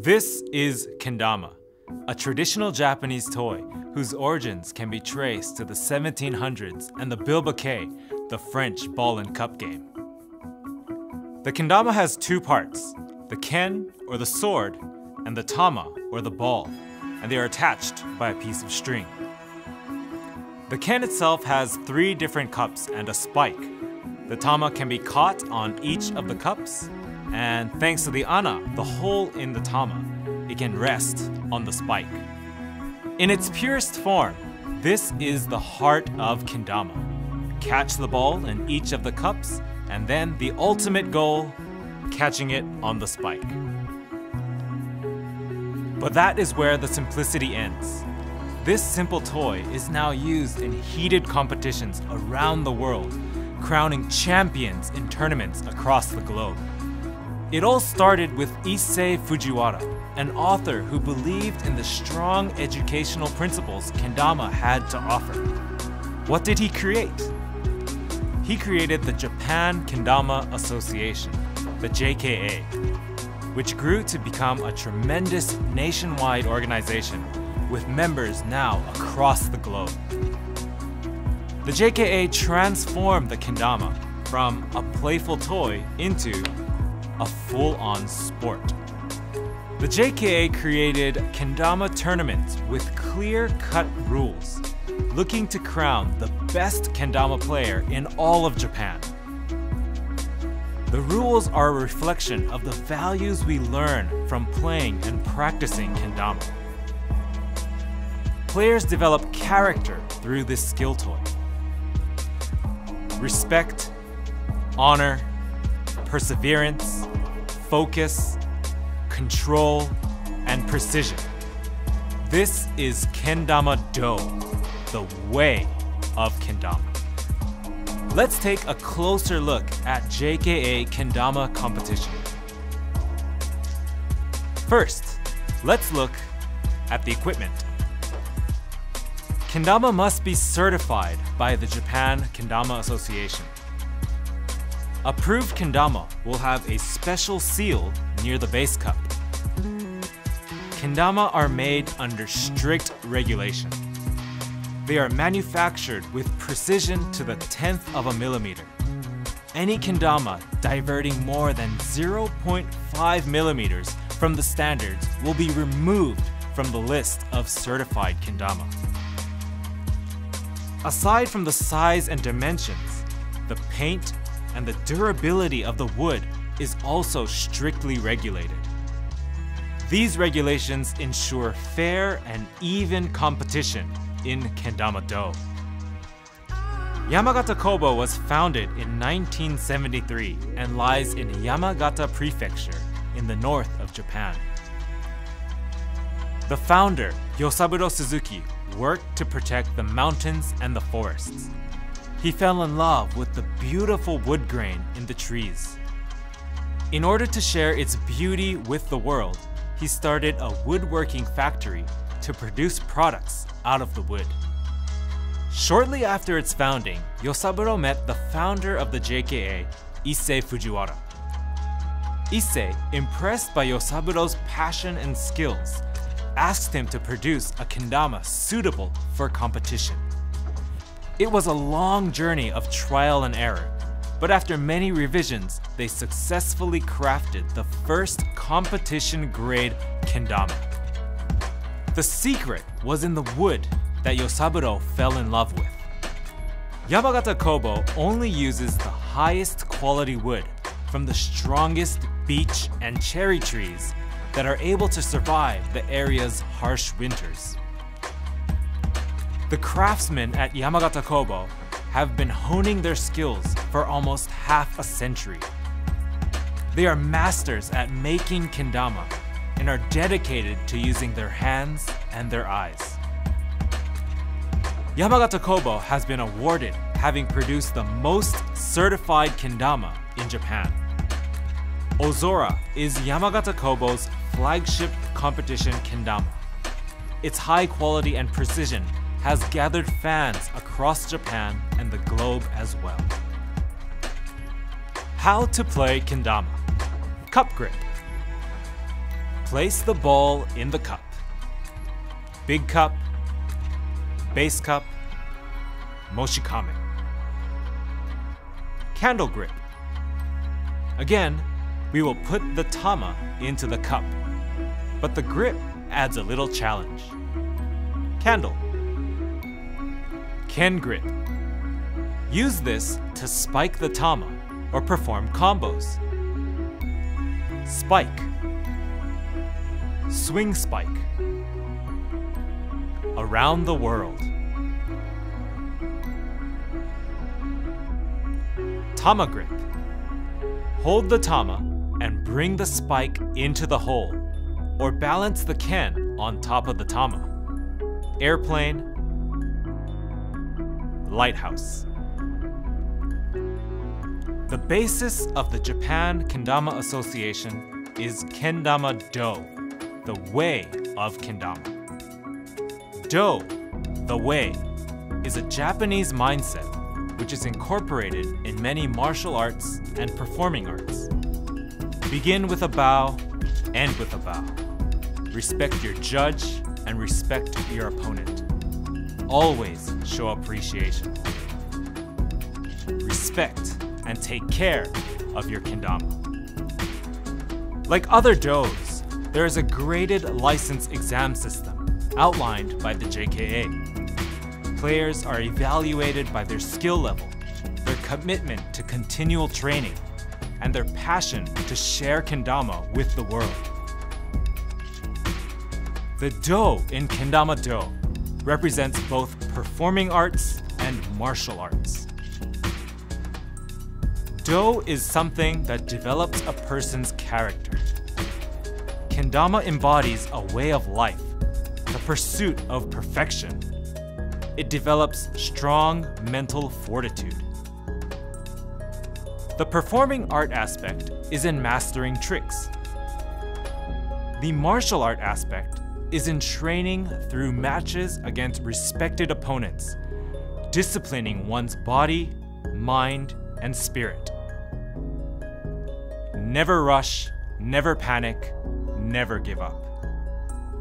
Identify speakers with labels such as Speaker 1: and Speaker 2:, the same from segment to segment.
Speaker 1: This is kendama, a traditional Japanese toy whose origins can be traced to the 1700s and the bilboquet, the French ball and cup game. The kendama has two parts, the ken, or the sword, and the tama, or the ball, and they are attached by a piece of string. The ken itself has 3 different cups and a spike. The tama can be caught on each of the cups, and thanks to the ana, the hole in the tama, it can rest on the spike. In its purest form, this is the heart of kendama. Catch the ball in each of the cups, and then the ultimate goal, catching it on the spike. But that is where the simplicity ends. This simple toy is now used in heated competitions around the world, crowning champions in tournaments across the globe. It all started with Issei Fujiwara, an author who believed in the strong educational principles kendama had to offer. What did he create? He created the Japan Kendama Association, the JKA, which grew to become a tremendous nationwide organization with members now across the globe. The JKA transformed the kendama from a playful toy into a full-on sport. The JKA created kendama tournaments with clear-cut rules, looking to crown the best kendama player in all of Japan. The rules are a reflection of the values we learn from playing and practicing kendama. Players develop character through this skill toy. Respect, honor, perseverance, focus, control, and precision. This is Kendama-Do, the way of kendama. Let's take a closer look at JKA kendama competition. First, let's look at the equipment. Kendama must be certified by the Japan Kendama Association. Approved kendama will have a special seal near the base cup. Kendama are made under strict regulation. They are manufactured with precision to the 10th of a millimeter. Any kendama diverting more than 0.5 millimeters from the standards will be removed from the list of certified kendama. Aside from the size and dimensions, the paint and the durability of the wood is also strictly regulated. These regulations ensure fair and even competition in Kendama-Do. Yamagata Kobo was founded in 1973 and lies in Yamagata Prefecture in the north of Japan. The founder, Yosaburo Suzuki, worked to protect the mountains and the forests. He fell in love with the beautiful wood grain in the trees. In order to share its beauty with the world, he started a woodworking factory to produce products out of the wood. Shortly after its founding, Yosaburo met the founder of the JKA, Issei Fujiwara. Issei, impressed by Yosaburo's passion and skills, asked him to produce a kendama suitable for competition. It was a long journey of trial and error, but after many revisions, they successfully crafted the first competition-grade kendama. The secret was in the wood that Yosaburo fell in love with. Yamagata Kobo only uses the highest quality wood from the strongest beech and cherry trees that are able to survive the area's harsh winters. The craftsmen at Yamagata Kobo have been honing their skills for almost half a century. They are masters at making kendama and are dedicated to using their hands and their eyes. Yamagata Kobo has been awarded having produced the most certified kendama in Japan. Ozora is Yamagata Kobo's flagship competition kendama. Its high quality and precision has gathered fans across Japan and the globe as well. How to play kendama. Cup grip. Place the ball in the cup. Big cup, base cup, Moshi kame. Candle grip. Again, we will put the tama into the cup, but the grip adds a little challenge. Candle. Ken grip. Use this to spike the tama or perform combos. Spike. Swing spike. Around the world. Tama grip. Hold the tama and bring the spike into the hole, or balance the ken on top of the tama. Airplane. Lighthouse. The basis of the Japan Kendama Association is Kendama-Do, the way of kendama. Do, the way, is a Japanese mindset which is incorporated in many martial arts and performing arts. Begin with a bow, end with a bow. Respect your judge and respect your opponent. Always show appreciation. Respect and take care of your kendama. Like other dos, there is a graded license exam system outlined by the JKA. Players are evaluated by their skill level, their commitment to continual training, and their passion to share kendama with the world. The do in Kendama-Do represents both performing arts and martial arts. Do is something that develops a person's character. Kendama embodies a way of life, the pursuit of perfection. It develops strong mental fortitude. The performing art aspect is in mastering tricks. The martial art aspect is in training through matches against respected opponents, disciplining one's body, mind, and spirit. Never rush, never panic, never give up.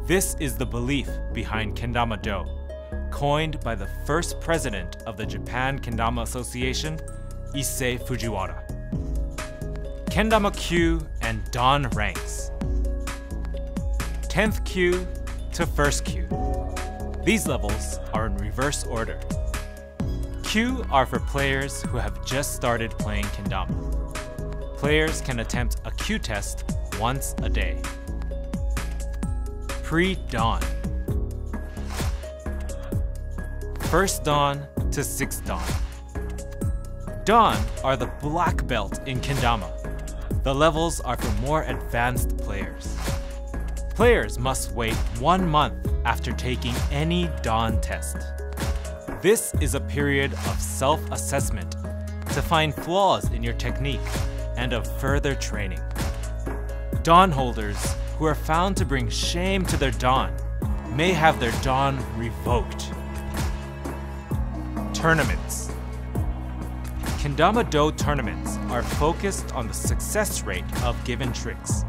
Speaker 1: This is the belief behind Kendama-Do, coined by the first president of the Japan Kendama Association, Issei Fujiwara. Kendama Kyu and Dan ranks. 10th Kyu to 1st Kyu. These levels are in reverse order. Kyu are for players who have just started playing kendama. Players can attempt a Kyu test once a day. Pre-dawn. 1st dawn to 6th dawn. Dawn are the black belt in kendama. The levels are for more advanced players. Players must wait 1 month after taking any dawn test. This is a period of self-assessment to find flaws in your technique and of further training. Dawn holders who are found to bring shame to their dawn may have their dawn revoked. Tournaments. Kendama-Do tournaments are focused on the success rate of given tricks.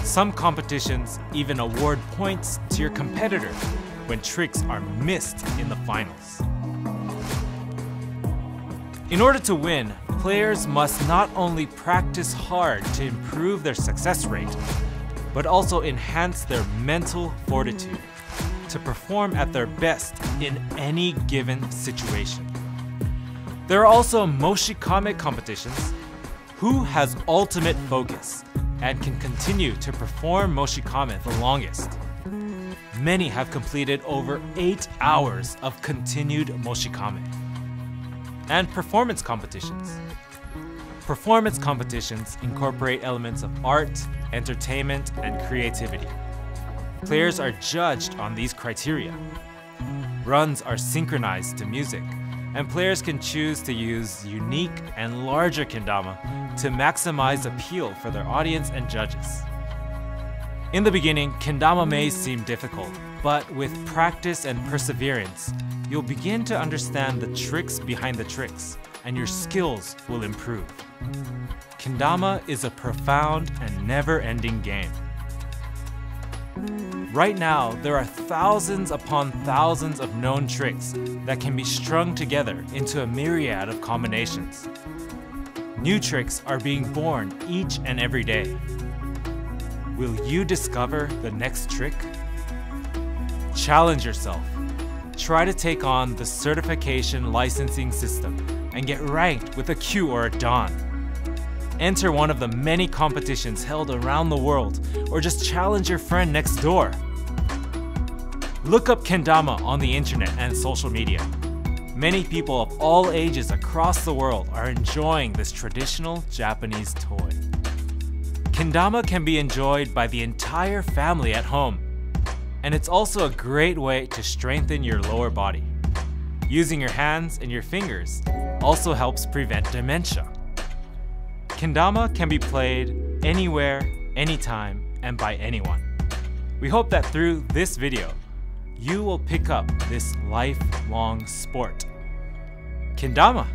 Speaker 1: Some competitions even award points to your competitor when tricks are missed in the finals. In order to win, players must not only practice hard to improve their success rate, but also enhance their mental fortitude to perform at their best in any given situation. There are also Moshi kame competitions. Who has ultimate focus and can continue to perform Moshi kame the longest? Many have completed over 8 hours of continued Moshi kame. And performance competitions. Performance competitions incorporate elements of art, entertainment, and creativity. Players are judged on these criteria. Runs are synchronized to music, and players can choose to use unique and larger kendama to maximize appeal for their audience and judges. In the beginning, kendama may seem difficult, but with practice and perseverance, you'll begin to understand the tricks behind the tricks, and your skills will improve. Kendama is a profound and never-ending game. Right now, there are thousands upon thousands of known tricks that can be strung together into a myriad of combinations. New tricks are being born each and every day. Will you discover the next trick? Challenge yourself. Try to take on the certification licensing system and get ranked with a Q or a Dan. Enter one of the many competitions held around the world, or just challenge your friend next door. Look up kendama on the internet and social media. Many people of all ages across the world are enjoying this traditional Japanese toy. Kendama can be enjoyed by the entire family at home, and it's also a great way to strengthen your lower body. Using your hands and your fingers also helps prevent dementia. Kendama can be played anywhere, anytime, and by anyone. We hope that through this video, you will pick up this lifelong sport. Kendama!